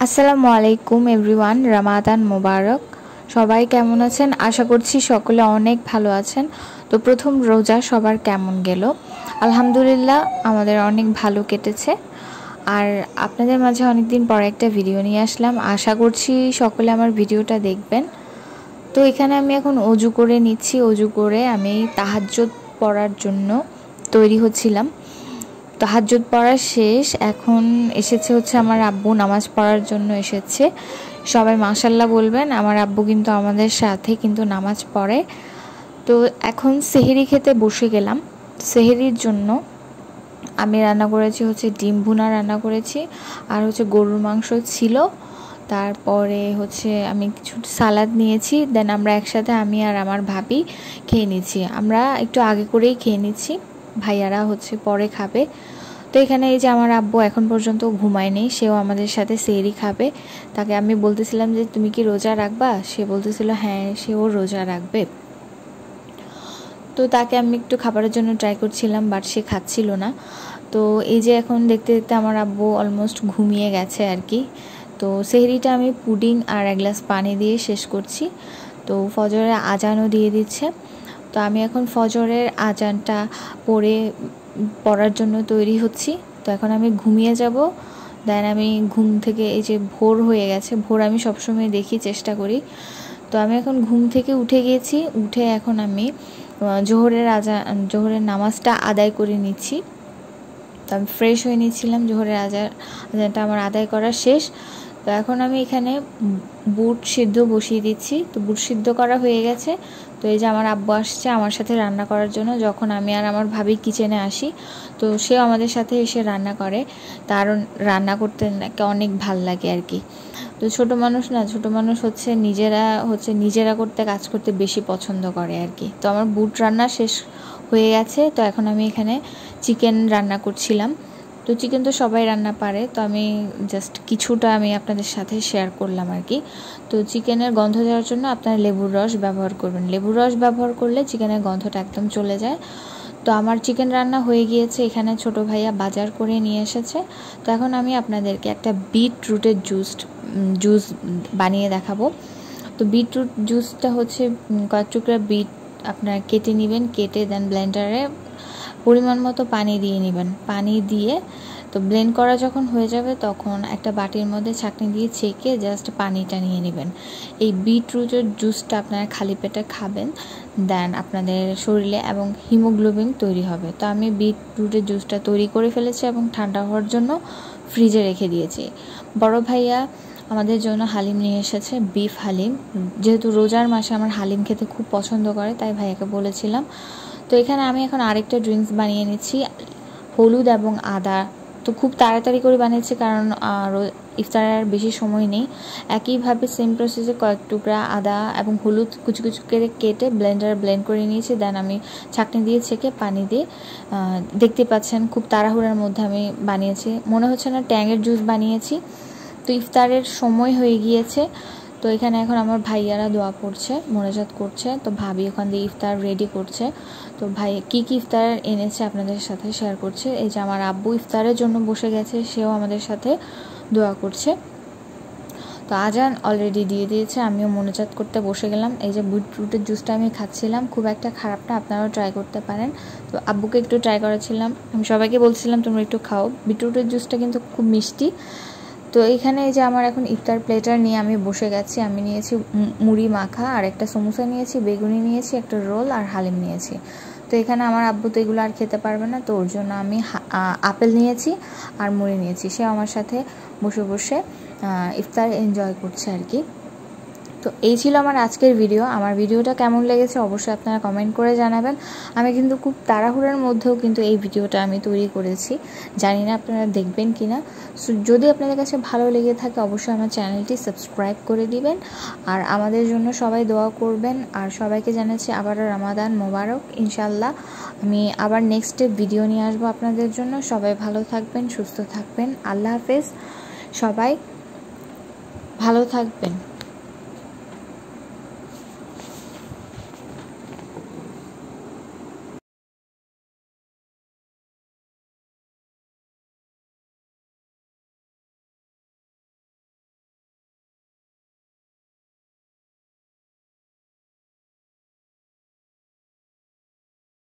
আসসালামু আলাইকুম এভরিওয়ান, রামাদান মোবারক। সবাই কেমন আছেন? আশা করছি সকলে অনেক ভালো আছেন। তো প্রথম রোজা সবার কেমন গেল? আলহামদুলিল্লাহ, আমাদের অনেক ভালো কেটেছে। আর আপনাদের মাঝে অনেকদিন পরে একটা ভিডিও নিয়ে আসলাম। আশা করছি সকলে আমার ভিডিওটা দেখবেন। তো এখানে আমি এখন অজু করে নিচ্ছি। অজু করে আমি তাহাজ্জুদ পড়ার জন্য তৈরি হচ্ছিলাম। তাহাজ্জুদ পড়া শেষ, এখন এসেছে হচ্ছে আমার আব্বু নামাজ পড়ার জন্য এসেছে। সবাই মাশাল্লাহ বলবেন। আমার আব্বু কিন্তু আমাদের সাথে কিন্তু নামাজ পড়ে। তো এখন সেহরি খেতে বসে গেলাম। সেহরির জন্য আমি রান্না করেছি হচ্ছে ডিম ভুনা রান্না করেছি, আর হচ্ছে গরুর মাংস ছিল। তারপরে হচ্ছে আমি কিছু সালাদ নিয়েছি। দেন আমরা একসাথে আমি আর আমার ভাবি খেয়ে নিচ্ছি। আমরা একটু আগে করেই খেয়ে নিচ্ছি, ভাইয়ারা হচ্ছে পরে খাবে। তো এখানে এই যে আমার আব্বু এখন পর্যন্ত ঘুমায়নি, সেও আমাদের সাথে সেহরি খাবে। তাকে আমি বলতেছিলাম যে তুমি কি রোজা রাখবা? সে বলতেছিল হ্যাঁ, সেও রোজা রাখবে। তো তাকে আমি একটু খাবারের জন্য ট্রাই করছিলাম, বাট সে খাচ্ছিল না। তো এই যে এখন দেখতে দেখতে আমার আব্বু অলমোস্ট ঘুমিয়ে গেছে আর কি। তো সেহরিটা আমি পুডিং আর এক গ্লাস পানি দিয়ে শেষ করছি। তো ফজরের আজানও দিয়ে দিচ্ছে। তো আমি এখন ফজরের আজানটা পড়ার জন্য তৈরি হচ্ছি। তো এখন আমি ঘুমিয়ে যাব। দেন আমি ঘুম থেকে এই যে ভোর হয়ে গেছে, ভোর আমি সবসময় দেখি, চেষ্টা করি। তো আমি এখন ঘুম থেকে উঠে গিয়েছি। উঠে এখন আমি জোহরের নামাজটা আদায় করে নিচ্ছি। তো আমি ফ্রেশ হয়ে নিচ্ছিলাম, জোহরের আজানটা আমার আদায় করা শেষ। তো এখন আমি এখানে বুট সিদ্ধ বসিয়ে দিচ্ছি। তো বুট সিদ্ধ করা হয়ে গেছে। তো এই যে আমার আব্বু আসছে আমার সাথে রান্না করার জন্য। যখন আমি আর আমার ভাবি কিচেনে আসি, তো সেও আমাদের সাথে এসে রান্না করে। তার রান্না করতে নাকি অনেক ভাল লাগে আর কি। তো ছোট মানুষ হচ্ছে নিজেরা কাজ করতে বেশি পছন্দ করে আর কি। তো আমার বুট রান্না শেষ হয়ে গেছে। তো এখন আমি এখানে চিকেন রান্না করছিলাম। তো চিকেন তো সবাই রান্না পারে, তো আমি জাস্ট কিছুটা আমি আপনাদের সাথে শেয়ার করলাম আর কি। তো চিকেনের গন্ধ যাওয়ার জন্য আপনারা লেবুর রস ব্যবহার করবেন। লেবুর রস ব্যবহার করলে চিকেনের গন্ধটা একদম চলে যায়। তো আমার চিকেন রান্না হয়ে গিয়েছে। এখানে ছোট ভাইয়া বাজার করে নিয়ে এসেছে। তো এখন আমি আপনাদেরকে একটা বিটরুটের জুস বানিয়ে দেখাবো। তো বিটরুট জুসটা হচ্ছে কয়েক টুকরা বিট আপনারা কেটে নেবেন, কেটে দেন ব্লেন্ডারে পরিমাণ মতো পানি দিয়ে নেবেন। পানি দিয়ে তো ব্লেন্ড করা যখন হয়ে যাবে, তখন একটা বাটির মধ্যে ছাঁকনি দিয়ে ছেঁকে জাস্ট পানিটা নিয়ে নেবেন। এই বিটরুটের জুসটা আপনারা খালি পেটে খাবেন, দেন আপনাদের শরীরে এবং হিমোগ্লোবিন তৈরি হবে। তো আমি বিটরুটের জুসটা তৈরি করে ফেলেছি এবং ঠান্ডা হওয়ার জন্য ফ্রিজে রেখে দিয়েছি। বড় ভাইয়া আমাদের জন্য হালিম নিয়ে এসেছে, বিফ হালিম। যেহেতু রোজার মাসে আমার হালিম খেতে খুব পছন্দ করে, তাই ভাইয়াকে বলেছিলাম। তো এখানে আমি এখন আরেকটা ড্রিঙ্কস বানিয়ে নিচ্ছি, হলুদ এবং আদা। তো খুব তাড়াতাড়ি করে বানিয়েছি, কারণ ইফতারের বেশি সময় নেই। একইভাবে সেম প্রসেসে কয়েক টুকরা আদা এবং হলুদ কুচি কুচি করে কেটে ব্লেন্ডারে ব্লেন্ড করে নিয়েছি। দেন আমি ছাঁকনি দিয়ে ছেঁকে পানি দিয়ে, দেখতে পাচ্ছেন খুব তাড়াহুড়ার মধ্যে আমি বানিয়েছি, মনে হচ্ছে না ট্যাঙের জুস বানিয়েছি। তো ইফতারের সময় হয়ে গিয়েছে। তো এখানে এখন আমার ভাইয়ারা দোয়া পড়ছে, মোনাজাত করছে। তো ভাবি ওখান দিয়ে ইফতার রেডি করছে। তো ভাই কি ইফতার এনেছে আপনাদের সাথে শেয়ার করছে। এই যে আমার আব্বু ইফতারের জন্য বসে গেছে, সেও আমাদের সাথে দোয়া করছে। তো আজান অলরেডি দিয়ে দিয়েছে, আমিও মোনাজাত করতে বসে গেলাম। এই যে বিটরুটের জুসটা আমি খাচ্ছিলাম, খুব একটা খারাপ না, আপনারাও ট্রাই করতে পারেন। তো আব্বুকে একটু ট্রাই করেছিলাম, আমি সবাইকে বলছিলাম তোমরা একটু খাও, বিটরুটের জুসটা কিন্তু খুব মিষ্টি। তো এখানে এই যে আমার এখন ইফতার প্লেটার নিয়ে আমি বসে গেছি। আমি নিয়েছি মুড়ি মাখা, আর একটা সমোসা নিয়েছি, বেগুনি নিয়েছি, একটা রোল আর হালিম নিয়েছি। তো এখানে আমার আব্বু তো এগুলো আর খেতে পারবে না, তো ওর জন্য আমি আপেল নিয়েছি আর মুড়ি নিয়েছি। সে আমার সাথে বসে বসে ইফতার এনজয় করছে আর কি। তো এই ছিল আমার আজকের ভিডিও। আমার ভিডিওটা কেমন লেগেছে অবশ্যই আপনারা কমেন্ট করে জানাবেন। আমি কিন্তু খুব তাড়াহুড়োর মধ্যেও কিন্তু এই ভিডিওটা আমি তৈরি করেছি, জানি না আপনারা দেখবেন কি না। সো যদি আপনাদের কাছে ভালো লেগে থাকে অবশ্যই আমার চ্যানেলটি সাবস্ক্রাইব করে দিবেন, আর আমাদের জন্য সবাই দোয়া করবেন। আর সবাইকে জানাচ্ছি আবারও রমাদান মোবারক। ইনশাল্লাহ আমি আবার নেক্সট ভিডিও নিয়ে আসবো আপনাদের জন্য। সবাই ভালো থাকবেন, সুস্থ থাকবেন। আল্লাহ হাফেজ, সবাই ভালো থাকবেন।